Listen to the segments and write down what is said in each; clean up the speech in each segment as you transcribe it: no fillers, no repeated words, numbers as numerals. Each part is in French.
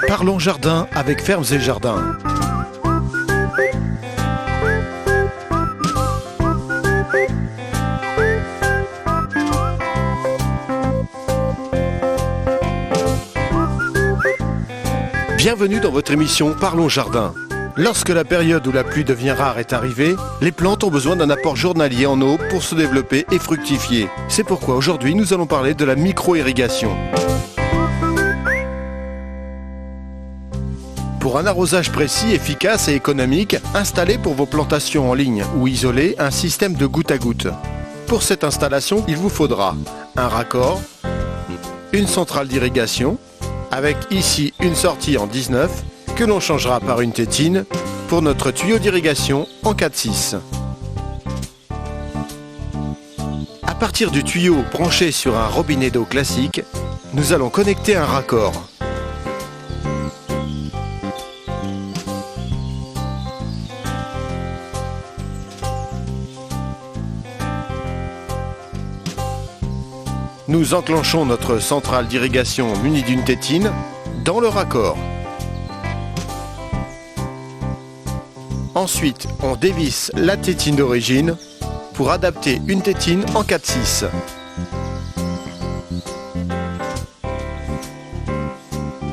Parlons jardin avec Fermes et Jardins. Bienvenue dans votre émission Parlons Jardin. Lorsque la période où la pluie devient rare est arrivée, les plantes ont besoin d'un apport journalier en eau pour se développer et fructifier. C'est pourquoi aujourd'hui nous allons parler de la micro-irrigation. Pour un arrosage précis, efficace et économique, installez pour vos plantations en ligne ou isolées un système de goutte à goutte. Pour cette installation, il vous faudra un raccord, une centrale d'irrigation, avec ici une sortie en 19 que l'on changera par une tétine pour notre tuyau d'irrigation en 4-6. À partir du tuyau branché sur un robinet d'eau classique, nous allons connecter un raccord. Nous enclenchons notre centrale d'irrigation munie d'une tétine dans le raccord. Ensuite, on dévisse la tétine d'origine pour adapter une tétine en 4-6.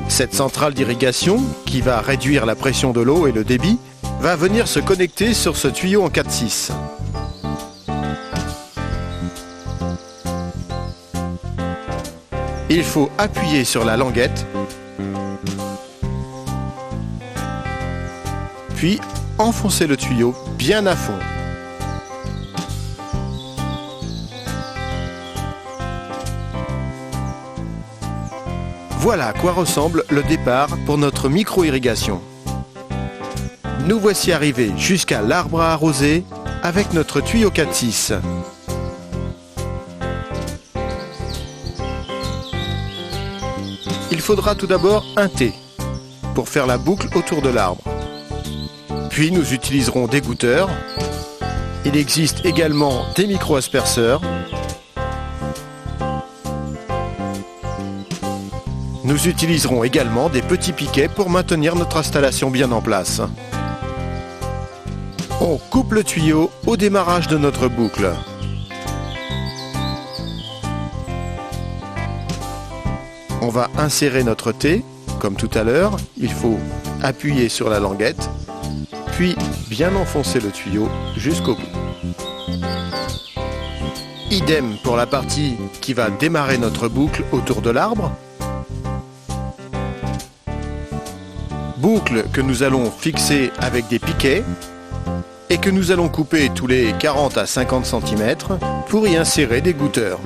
Cette centrale d'irrigation, qui va réduire la pression de l'eau et le débit, va venir se connecter sur ce tuyau en 4-6. Il faut appuyer sur la languette, puis enfoncer le tuyau bien à fond. Voilà à quoi ressemble le départ pour notre micro-irrigation. Nous voici arrivés jusqu'à l'arbre à arroser avec notre tuyau 4-6. Il faudra tout d'abord un T pour faire la boucle autour de l'arbre. Puis nous utiliserons des goutteurs. Il existe également des micro-asperceurs. Nous utiliserons également des petits piquets pour maintenir notre installation bien en place. On coupe le tuyau au démarrage de notre boucle. On va insérer notre T, comme tout à l'heure. Il faut appuyer sur la languette, puis bien enfoncer le tuyau jusqu'au bout. Idem pour la partie qui va démarrer notre boucle autour de l'arbre. Boucle que nous allons fixer avec des piquets et que nous allons couper tous les 40 à 50 cm pour y insérer des goutteurs.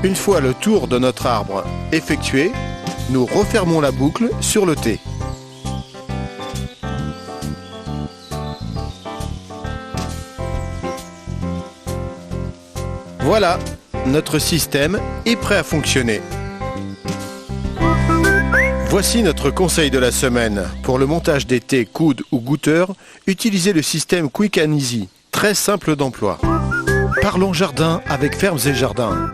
Une fois le tour de notre arbre effectué, nous refermons la boucle sur le T. Voilà, notre système est prêt à fonctionner. Voici notre conseil de la semaine. Pour le montage des T, coudes ou gouteurs, utilisez le système Quick and Easy, très simple d'emploi. Parlons jardin avec Fermes et Jardins.